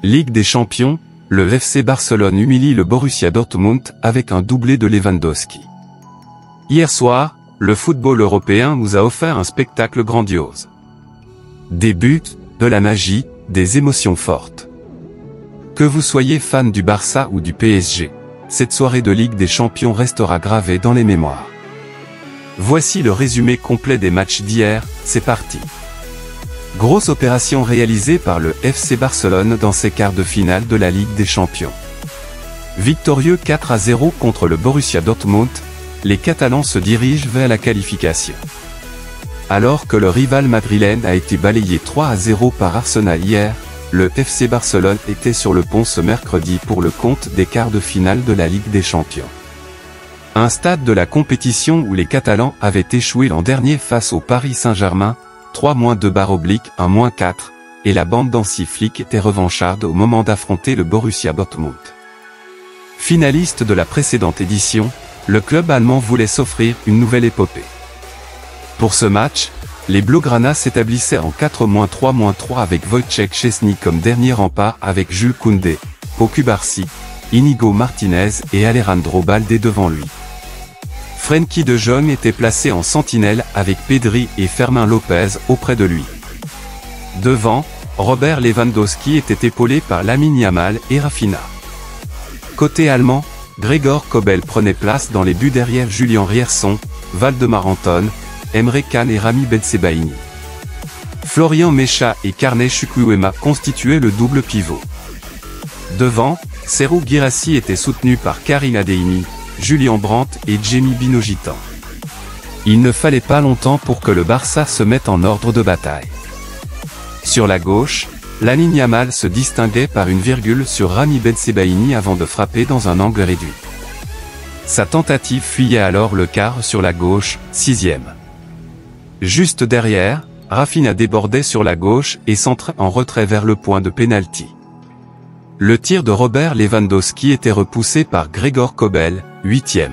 Ligue des Champions, le FC Barcelone humilie le Borussia Dortmund avec un doublé de Lewandowski. Hier soir, le football européen nous a offert un spectacle grandiose. Des buts, de la magie, des émotions fortes. Que vous soyez fan du Barça ou du PSG, cette soirée de Ligue des Champions restera gravée dans les mémoires. Voici le résumé complet des matchs d'hier, c'est parti. Grosse opération réalisée par le FC Barcelone dans ses quarts de finale de la Ligue des Champions. Victorieux 4-0 contre le Borussia Dortmund, les Catalans se dirigent vers la qualification. Alors que le rival madrilène a été balayé 3-0 par Arsenal hier, le FC Barcelone était sur le pont ce mercredi pour le compte des quarts de finale de la Ligue des Champions. Un stade de la compétition où les Catalans avaient échoué l'an dernier face au Paris Saint-Germain, 3-2/1-4, et la bande d'Hansi-Flick était revancharde au moment d'affronter le Borussia Dortmund. Finaliste de la précédente édition, le club allemand voulait s'offrir une nouvelle épopée. Pour ce match, les Blaugrana s'établissaient en 4-3-3 avec Wojciech Szczesny comme dernier rempart avec Jules Koundé, Pau Cubarsí, Íñigo Martínez et Alejandro Balde devant lui. Frenkie de Jong était placé en sentinelle avec Pedri et Fermín López auprès de lui. Devant, Robert Lewandowski était épaulé par Lamine Yamal et Rafinha. Côté allemand, Gregor Kobel prenait place dans les buts derrière Julian Rierson, Waldemar Anton, Emre Can et Rami Bensebaini. Florian Mecha et Carnet Chukwuemeka constituaient le double pivot. Devant, Serhou Guirassy était soutenu par Karim Adeyemi, Julian Brandt et Djemi Binogitan. Il ne fallait pas longtemps pour que le Barça se mette en ordre de bataille. Sur la gauche, Lamine Yamal se distinguait par une virgule sur Rami Bensebaini avant de frapper dans un angle réduit. Sa tentative fuyait alors le quart sur la gauche, 6e. Juste derrière, Rafinha débordait sur la gauche et centrait en retrait vers le point de pénalty. Le tir de Robert Lewandowski était repoussé par Gregor Kobel, 8e.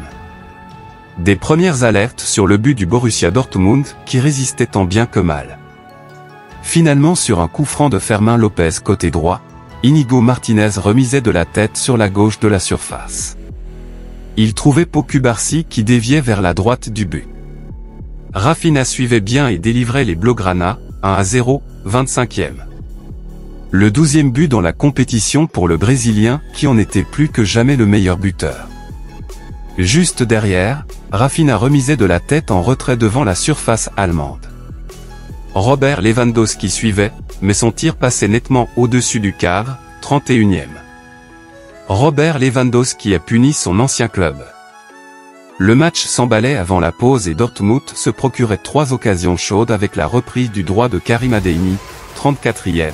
Des premières alertes sur le but du Borussia Dortmund qui résistait tant bien que mal. Finalement sur un coup franc de Fermín López côté droit, Íñigo Martínez remisait de la tête sur la gauche de la surface. Il trouvait Pau Cubarsí qui déviait vers la droite du but. Rafinha suivait bien et délivrait les Blaugrana, 1-0, 25e. Le 12e but dans la compétition pour le Brésilien qui en était plus que jamais le meilleur buteur. Juste derrière, Rafinha remisait de la tête en retrait devant la surface allemande. Robert Lewandowski suivait, mais son tir passait nettement au-dessus du cadre, 31e. Robert Lewandowski a puni son ancien club. Le match s'emballait avant la pause et Dortmund se procurait 3 occasions chaudes avec la reprise du droit de Karim Adeyemi, 34e.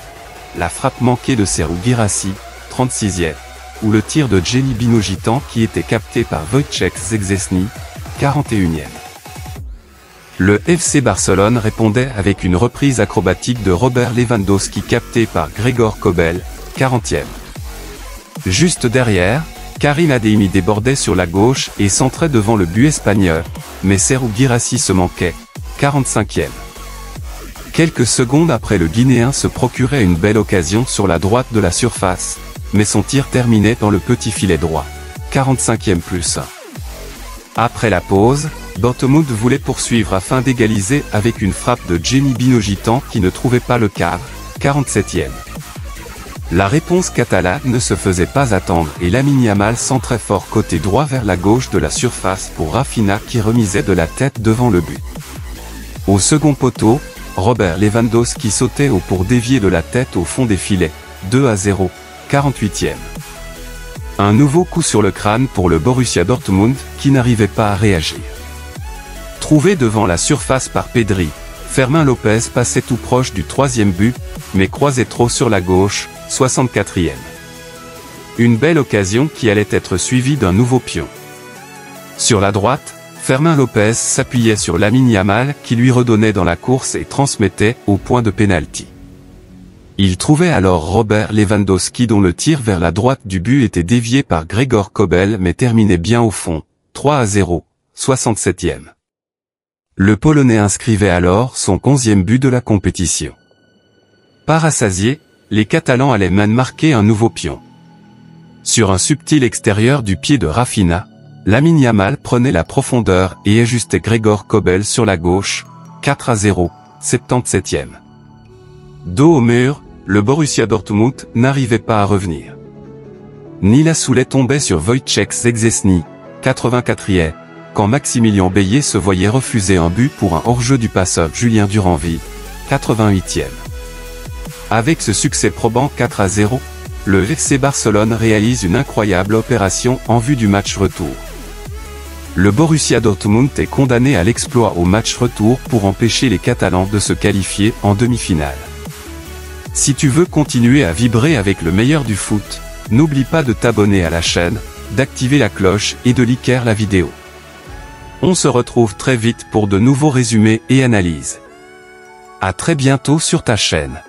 La frappe manquée de Serhou Guirassy, 36e, ou le tir de Djemi Binogitan qui était capté par Wojciech Szczesny, 41e. Le FC Barcelone répondait avec une reprise acrobatique de Robert Lewandowski captée par Gregor Kobel, 40e. Juste derrière, Karim Adeyemi débordait sur la gauche et centrait devant le but espagnol, mais Serhou Guirassy se manquait, 45e. Quelques secondes après le Guinéen se procurait une belle occasion sur la droite de la surface, mais son tir terminait dans le petit filet droit, 45e +1. Après la pause, Dortmund voulait poursuivre afin d'égaliser avec une frappe de Djemi Binogitan qui ne trouvait pas le cadre, 47e. La réponse catalane ne se faisait pas attendre et Lamine Yamal centrait fort côté droit vers la gauche de la surface pour Rafinha qui remisait de la tête devant le but. Au second poteau, Robert Lewandowski sautait haut pour dévier de la tête au fond des filets, 2-0, 48e. Un nouveau coup sur le crâne pour le Borussia Dortmund qui n'arrivait pas à réagir. Trouvé devant la surface par Pedri, Fermín López passait tout proche du 3e but, mais croisait trop sur la gauche, 64e. Une belle occasion qui allait être suivie d'un nouveau pion. Sur la droite, Fermín López s'appuyait sur Lamine Yamal qui lui redonnait dans la course et transmettait au point de pénalty. Il trouvait alors Robert Lewandowski dont le tir vers la droite du but était dévié par Gregor Kobel mais terminait bien au fond, 3-0, 67e. Le Polonais inscrivait alors son 11e but de la compétition. Pas rassasié, les Catalans allaient même marquer un nouveau pion. Sur un subtil extérieur du pied de Rafinha, Lamine Yamal prenait la profondeur et ajustait Gregor Kobel sur la gauche, 4-0, 77e. Dos au mur, le Borussia Dortmund n'arrivait pas à revenir. Nila Souley tombait sur Wojciech Szczęsny, 84e, quand Maximilian Beillet se voyait refuser un but pour un hors-jeu du passeur Julien Duranville, 88e. Avec ce succès probant 4-0, le FC Barcelone réalise une incroyable opération en vue du match retour. Le Borussia Dortmund est condamné à l'exploit au match retour pour empêcher les Catalans de se qualifier en demi-finale. Si tu veux continuer à vibrer avec le meilleur du foot, n'oublie pas de t'abonner à la chaîne, d'activer la cloche et de liker la vidéo. On se retrouve très vite pour de nouveaux résumés et analyses. À très bientôt sur ta chaîne.